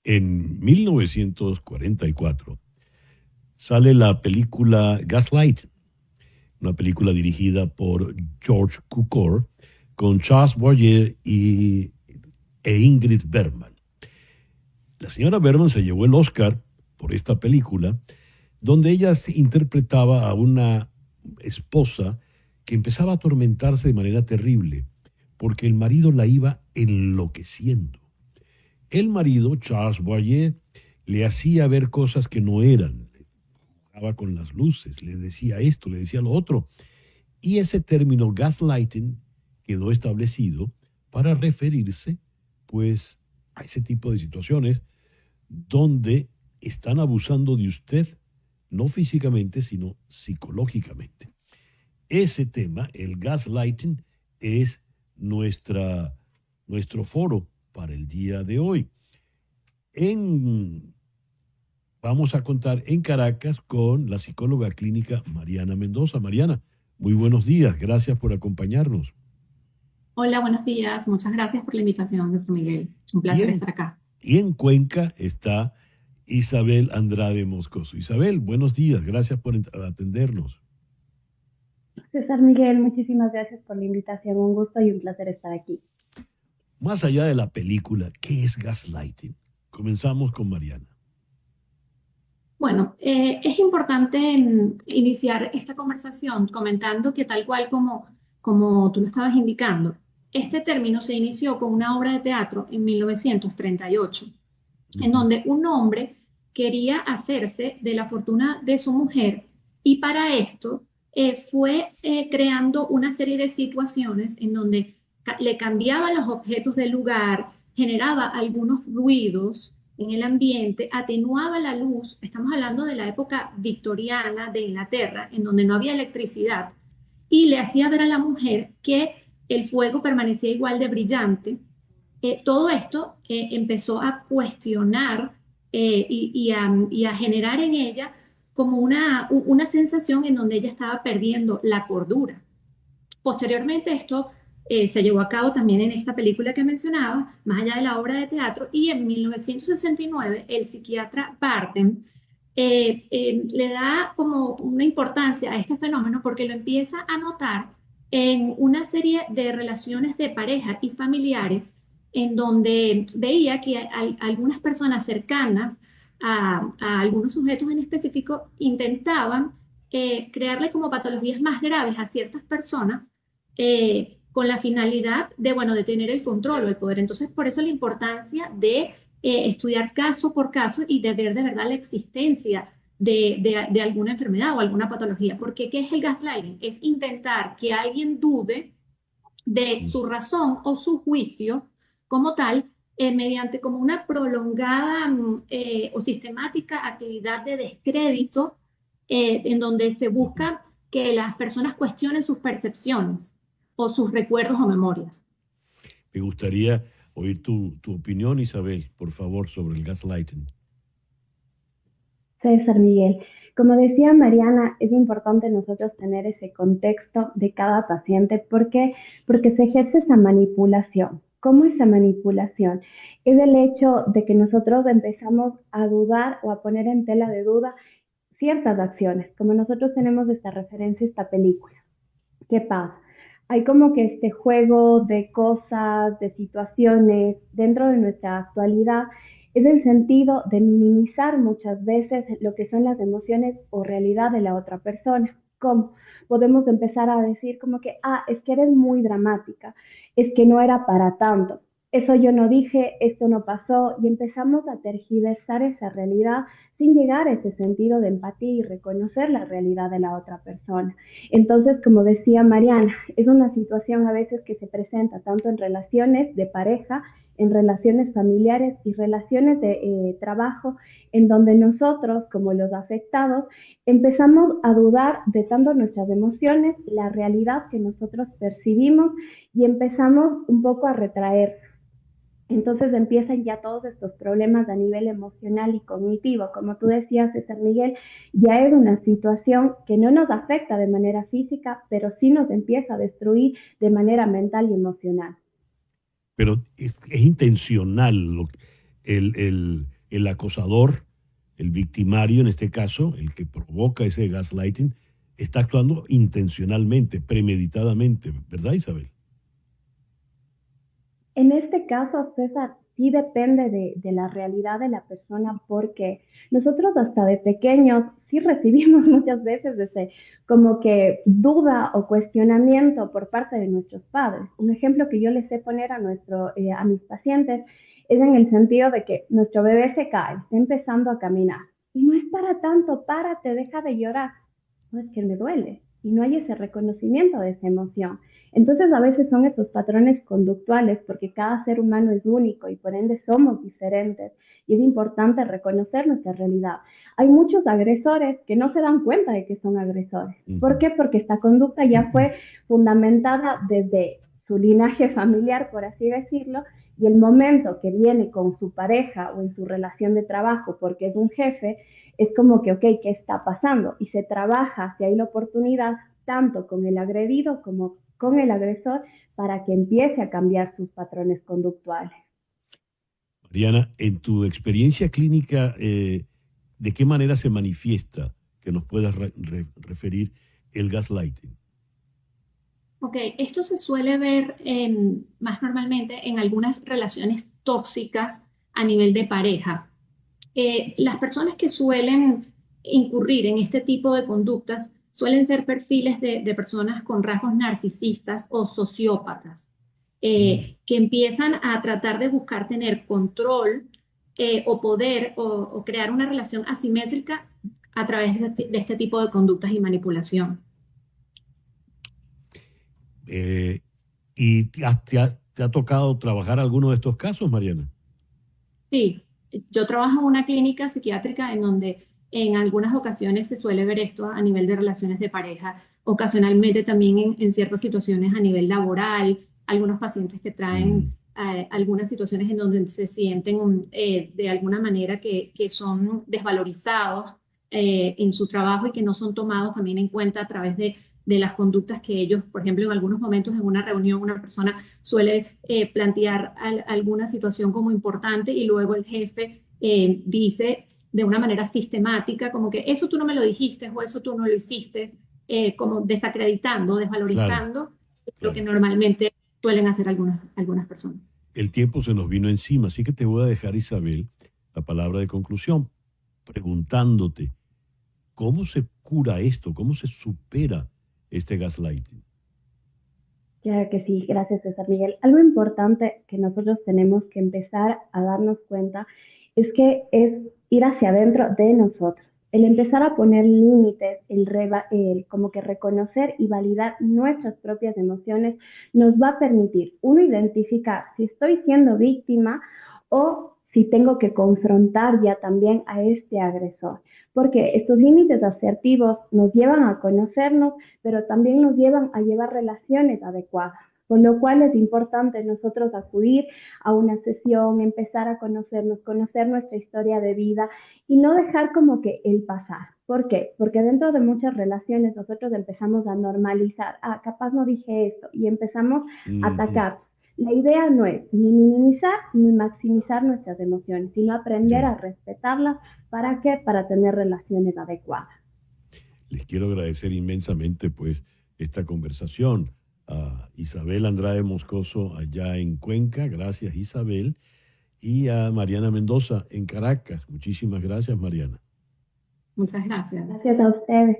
En 1944 sale la película Gaslight, una película dirigida por George Cukor con Charles Boyer e Ingrid Bergman. La señora Bergman se llevó el Oscar por esta película, donde ella interpretaba a una esposa que empezaba a atormentarse de manera terrible, porque el marido la iba enloqueciendo. El marido, Charles Boyer, le hacía ver cosas que no eran, jugaba con las luces, le decía esto, le decía lo otro, y ese término gaslighting quedó establecido para referirse, pues, a ese tipo de situaciones donde están abusando de usted, no físicamente, sino psicológicamente. Ese tema, el gaslighting, es nuestro foro para el día de hoy. Vamos a contar en Caracas con la psicóloga clínica Mariana Mendoza. Mariana, muy buenos días, gracias por acompañarnos. Hola, buenos días. Muchas gracias por la invitación, Mr. Miguel. Es un Y placer en, estar acá. y en Cuenca está Isabel Andrade Moscoso. Isabel, buenos días, gracias por atendernos. César Miguel, muchísimas gracias por la invitación. Un gusto y un placer estar aquí. Más allá de la película, ¿qué es gaslighting? Comenzamos con Mariana. Bueno, es importante iniciar esta conversación comentando que tal cual como tú lo estabas indicando, este término se inició con una obra de teatro en 1938, en Ujú. donde un hombre quería hacerse de la fortuna de su mujer y para esto fue creando una serie de situaciones en donde le cambiaba los objetos del lugar, generaba algunos ruidos en el ambiente, atenuaba la luz. Estamos hablando de la época victoriana de Inglaterra, en donde no había electricidad, y le hacía ver a la mujer que el fuego permanecía igual de brillante. Todo esto empezó a cuestionar y a generar en ella como una sensación en donde ella estaba perdiendo la cordura. Posteriormente esto se llevó a cabo también en esta película que mencionaba, más allá de la obra de teatro, y en 1969 el psiquiatra Barton le da como una importancia a este fenómeno porque lo empieza a notar en una serie de relaciones de pareja y familiares en donde veía que algunas personas cercanas a algunos sujetos en específico intentaban crearle como patologías más graves a ciertas personas con la finalidad de, bueno, de tener el control o el poder. Entonces, por eso la importancia de estudiar caso por caso y de ver de verdad la existencia de alguna enfermedad o alguna patología. Porque, ¿qué es el gaslighting? Es intentar que alguien dude de su razón o su juicio como tal, mediante como una prolongada o sistemática actividad de descrédito en donde se busca que las personas cuestionen sus percepciones o sus recuerdos o memorias. Me gustaría oír tu opinión, Isabel, por favor, sobre el gaslighting. César Miguel, como decía Mariana, es importante nosotros tener ese contexto de cada paciente. ¿Por qué? Porque se ejerce esa manipulación. ¿Cómo esa manipulación? Es el hecho de que nosotros empezamos a dudar o a poner en tela de duda ciertas acciones, como nosotros tenemos esta referencia, esta película. ¿Qué pasa? Hay como que este juego de cosas, de situaciones dentro de nuestra actualidad, es el sentido de minimizar muchas veces lo que son las emociones o realidad de la otra persona. ¿Cómo? Podemos empezar a decir como que, es que eres muy dramática, es que no era para tanto, eso yo no dije, esto no pasó, y empezamos a tergiversar esa realidad sin llegar a ese sentido de empatía y reconocer la realidad de la otra persona. Entonces, como decía Mariana, es una situación a veces que se presenta tanto en relaciones de pareja, en relaciones familiares y relaciones de trabajo, en donde nosotros, como los afectados, empezamos a dudar de tanto nuestras emociones, la realidad que nosotros percibimos, y empezamos un poco a retraer. Entonces empiezan ya todos estos problemas a nivel emocional y cognitivo. Como tú decías, César Miguel, ya es una situación que no nos afecta de manera física, pero sí nos empieza a destruir de manera mental y emocional. Pero es intencional el acosador, el victimario en este caso, el que provoca ese gaslighting, está actuando intencionalmente, premeditadamente, ¿verdad, Isabel? En este caso, César, sí depende de la realidad de la persona, porque nosotros hasta de pequeños sí recibimos muchas veces ese como que duda o cuestionamiento por parte de nuestros padres. Un ejemplo que yo les sé poner a mis pacientes es en el sentido de que nuestro bebé se cae, está empezando a caminar y no es para tanto, párate, deja de llorar. No, es que me duele y no hay ese reconocimiento de esa emoción. Entonces a veces son estos patrones conductuales porque cada ser humano es único y por ende somos diferentes y es importante reconocer nuestra realidad. Hay muchos agresores que no se dan cuenta de que son agresores. ¿Por qué? Porque esta conducta ya fue fundamentada desde su linaje familiar, por así decirlo, y el momento que viene con su pareja o en su relación de trabajo porque es un jefe, es como que, ok, ¿qué está pasando? Y se trabaja, si hay la oportunidad, tanto con el agredido como con el agresor para que empiece a cambiar sus patrones conductuales. Mariana, en tu experiencia clínica, ¿de qué manera se manifiesta, que nos puedas referir, el gaslighting? Ok, esto se suele ver más normalmente en algunas relaciones tóxicas a nivel de pareja. Las personas que suelen incurrir en este tipo de conductas suelen ser perfiles de personas con rasgos narcisistas o sociópatas, que empiezan a tratar de buscar tener control o poder o crear una relación asimétrica a través de este tipo de conductas y manipulación. ¿Y te ha tocado trabajar alguno de estos casos, Mariana? Sí, yo trabajo en una clínica psiquiátrica en donde en algunas ocasiones se suele ver esto a nivel de relaciones de pareja, ocasionalmente también en ciertas situaciones a nivel laboral, algunos pacientes que traen algunas situaciones en donde se sienten de alguna manera que son desvalorizados en su trabajo y que no son tomados también en cuenta a través de las conductas que ellos, por ejemplo, en algunos momentos en una reunión una persona suele plantear alguna situación como importante y luego el jefe dice de una manera sistemática como que eso tú no me lo dijiste o eso tú no lo hiciste, como desacreditando, Claro, desvalorizando lo que claro. normalmente suelen hacer algunas personas. El tiempo se nos vino encima, así que te voy a dejar, Isabel, la palabra de conclusión, preguntándote, ¿cómo se cura esto? ¿Cómo se supera este gaslighting? Claro que sí, gracias César Miguel. Algo importante que nosotros tenemos que empezar a darnos cuenta es que es ir hacia adentro de nosotros. El empezar a poner límites, el como que reconocer y validar nuestras propias emociones nos va a permitir, uno, identificar si estoy siendo víctima o si tengo que confrontar ya también a este agresor. Porque estos límites asertivos nos llevan a conocernos, pero también nos llevan a llevar relaciones adecuadas. Por lo cual es importante nosotros acudir a una sesión, empezar a conocernos, conocer nuestra historia de vida y no dejar como que el pasar. ¿Por qué? Porque dentro de muchas relaciones nosotros empezamos a normalizar, capaz no dije esto, y empezamos a atacar. La idea no es ni minimizar ni maximizar nuestras emociones, sino aprender a respetarlas. ¿Para qué? Para tener relaciones adecuadas. Les quiero agradecer inmensamente pues esta conversación a Isabel Andrade Moscoso allá en Cuenca, gracias Isabel, y a Mariana Mendoza en Caracas. Muchísimas gracias, Mariana. Muchas gracias. Gracias a ustedes.